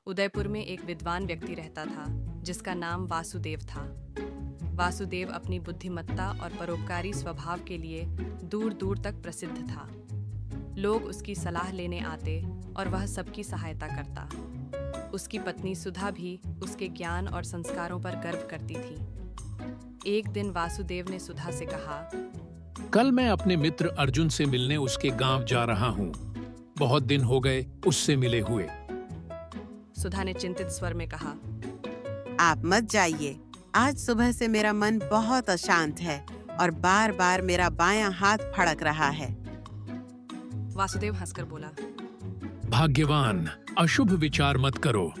उदयपुर में एक विद्वान व्यक्ति रहता था जिसका नाम वासुदेव था। वासुदेव अपनी बुद्धिमत्ता और परोपकारी स्वभाव के लिए दूर दूर तक प्रसिद्ध था। लोग उसकी सलाह लेने आते और वह सबकी सहायता करता। उसकी पत्नी सुधा भी उसके ज्ञान और संस्कारों पर गर्व करती थी। एक दिन वासुदेव ने सुधा से कहा, कल मैं अपने मित्र अर्जुन से मिलने उसके गांव जा रहा हूँ। बहुत दिन हो गए उससे मिले हुए। सुधा ने चिंतित स्वर में कहा, आप मत जाइए। आज सुबह से मेरा मन बहुत अशांत है और बार बार मेरा बायां हाथ फड़क रहा है। वासुदेव हंसकर बोला, भाग्यवान, अशुभ विचार मत करो।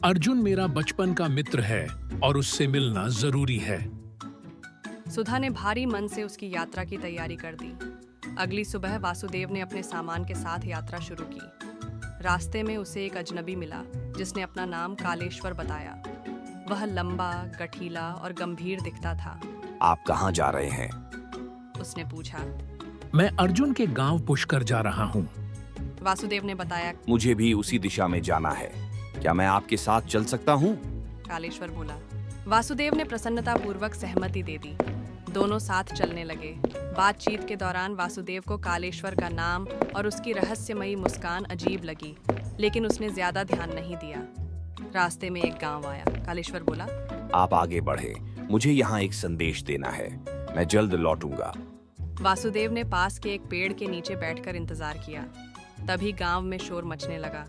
अर्जुन मेरा बचपन का मित्र है और उससे मिलना जरूरी है। सुधा ने भारी मन से उसकी यात्रा की तैयारी कर दी। अगली सुबह वासुदेव ने अपने सामान के साथ यात्रा शुरू की। रास्ते में उसे एक अजनबी मिला जिसने अपना नाम कालेश्वर बताया। वह लंबा, गठीला और गंभीर दिखता था। आप कहाँ जा रहे हैं? उसने पूछा। मैं अर्जुन के गांव पुष्कर जा रहा हूँ। वासुदेव ने बताया। मुझे भी उसी दिशा में जाना है। क्या मैं आपके साथ चल सकता हूँ? कालेश्वर बोला। वासुदेव ने प्रसन्नतापूर्वक सहमति दे दी। दोनों साथ चलने लगे। बातचीत के दौरान वासुदेव को कालेश्वर का नाम और उसकी रहस्यमयी मुस्कान अजीब लगी, लेकिन उसने ज्यादा ध्यान नहीं दिया। रास्ते में एक गांव आया। कालेश्वर बोला, आप आगे बढ़े। मुझे यहाँ एक संदेश देना है। मैं जल्द लौटूंगा। वासुदेव ने पास के एक पेड़ के नीचे बैठकर इंतजार किया। तभी गांव में शोर मचने लगा।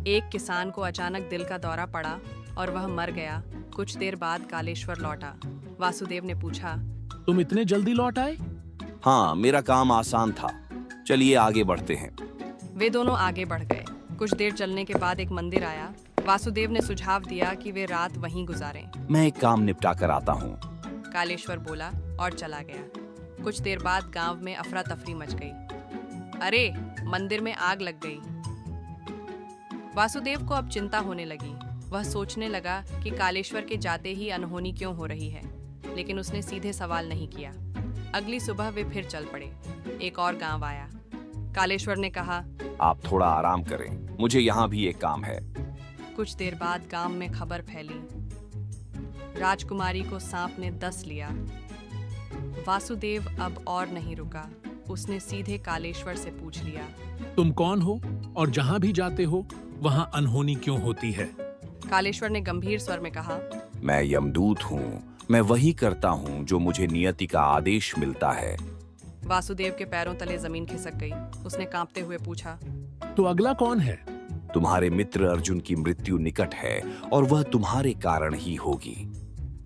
एक किसान को अचानक दिल का दौरा पड़ा और वह मर गया। कुछ देर बाद कालेश्वर लौटा। वासुदेव ने पूछा, तुम इतने जल्दी लौट आए? हाँ, मेरा काम आसान था। चलिए आगे बढ़ते हैं। वे दोनों आगे बढ़ गए। कुछ देर चलने के बाद एक मंदिर आया। वासुदेव ने सुझाव दिया कि वे रात वहीं गुजारें। मैं एक काम निपटा कर आता हूँ। कालेश्वर बोला और चला गया। कुछ देर बाद गांव में अफरा तफरी मच गई। अरे, मंदिर में आग लग गई। वासुदेव को अब चिंता होने लगी। वह सोचने लगा कि कालेश्वर के जाते ही अनहोनी क्यों हो रही है, लेकिन उसने सीधे सवाल नहीं किया। अगली सुबह वे फिर चल पड़े। एक और गांव आया। कालेश्वर ने कहा, आप थोड़ा आराम करें। मुझे यहाँ भी एक काम है। कुछ देर बाद गांव में खबर फैली। राजकुमारी को सांप ने डस लिया। वासुदेव अब और नहीं रुका। उसने सीधे कालेश्वर से पूछ लिया, तुम कौन हो और जहाँ भी जाते हो वहाँ अनहोनी क्यों होती है? कालेश्वर ने गंभीर स्वर में कहा, मैं यमदूत हूँ। मैं वही करता हूँ जो मुझे नियति का आदेश मिलता है। वासुदेव के पैरों तले जमीन खिसक गई। उसने कांपते हुए पूछा, तो अगला कौन है? तुम्हारे मित्र अर्जुन की मृत्यु निकट है और वह तुम्हारे कारण ही होगी।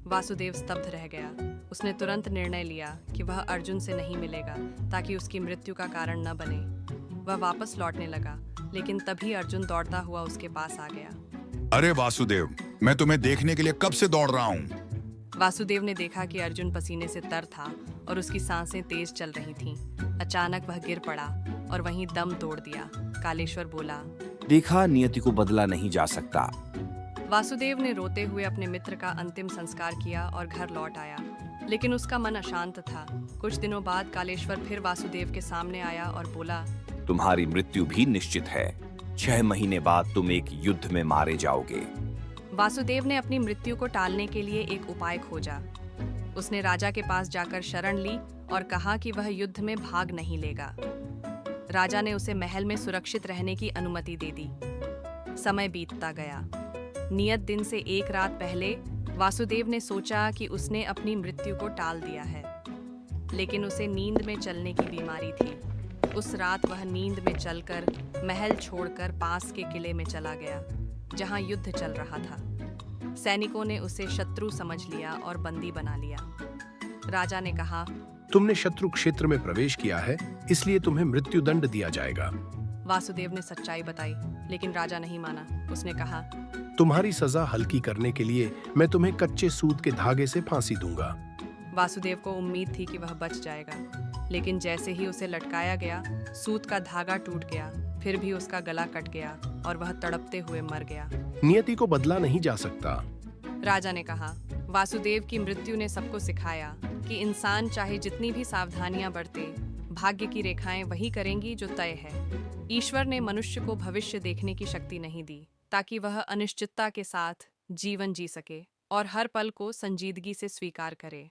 वासुदेव स्तब्ध रह गया। उसने तुरंत निर्णय लिया कि वह अर्जुन से नहीं मिलेगा ताकि उसकी मृत्यु का कारण न बने। वह वापस लौटने लगा, लेकिन तभी अर्जुन दौड़ता हुआ उसके पास आ गया। अरे वासुदेव, मैं तुम्हें देखने के लिए कब से दौड़ रहा हूँ। वासुदेव ने देखा कि अर्जुन पसीने से तर था और उसकी सांसें तेज चल रही थीं। अचानक वह गिर पड़ा और वहीं दम तोड़ दिया। कालेश्वर बोला, देखा, नियति को बदला नहीं जा सकता। वासुदेव ने रोते हुए अपने मित्र का अंतिम संस्कार किया और घर लौट आया, लेकिन उसका मन अशांत था। कुछ दिनों बाद कालेश्वर फिर वासुदेव के सामने आया और बोला, तुम्हारी मृत्यु भी निश्चित है। 6 महीने बाद तुम एक युद्ध में मारे जाओगे। वासुदेव ने अपनी मृत्यु को टालने के लिए एक उपाय खोजा। उसने राजा के पास जाकर शरण ली और कहा कि वह युद्ध में भाग नहीं लेगा। राजा ने उसे महल में सुरक्षित रहने की अनुमति दे दी। समय बीतता गया। नियत दिन से एक रात पहले वासुदेव ने सोचा कि उसने अपनी मृत्यु को टाल दिया है, लेकिन उसे नींद में चलने की बीमारी थी। उस रात वह नींद में चलकर महल छोड़कर पास के किले में चला गया, जहां युद्ध चल रहा था। सैनिकों ने उसे शत्रु समझ लिया और बंदी बना लिया। राजा ने कहा, तुमने शत्रु क्षेत्र में प्रवेश किया है, इसलिए तुम्हें मृत्युदंड दिया जाएगा। वासुदेव ने सच्चाई बताई, लेकिन राजा नहीं माना। उसने कहा, तुम्हारी सजा हल्की करने के लिए मैं तुम्हें कच्चे सूत के धागे से फांसी दूंगा। वासुदेव को उम्मीद थी कि वह बच जाएगा, लेकिन जैसे ही उसे लटकाया गया, सूत का धागा टूट गया। फिर भी उसका गला कट गया और वह तड़पते हुए मर गया। नियति को बदला नहीं जा सकता। राजा ने कहा, वासुदेव की मृत्यु ने सबको सिखाया कि इंसान चाहे जितनी भी सावधानियां बरते, भाग्य की रेखाएं वही करेंगी जो तय है। ईश्वर ने मनुष्य को भविष्य देखने की शक्ति नहीं दी, ताकि वह अनिश्चितता के साथ जीवन जी सके और हर पल को संजीदगी से स्वीकार करे।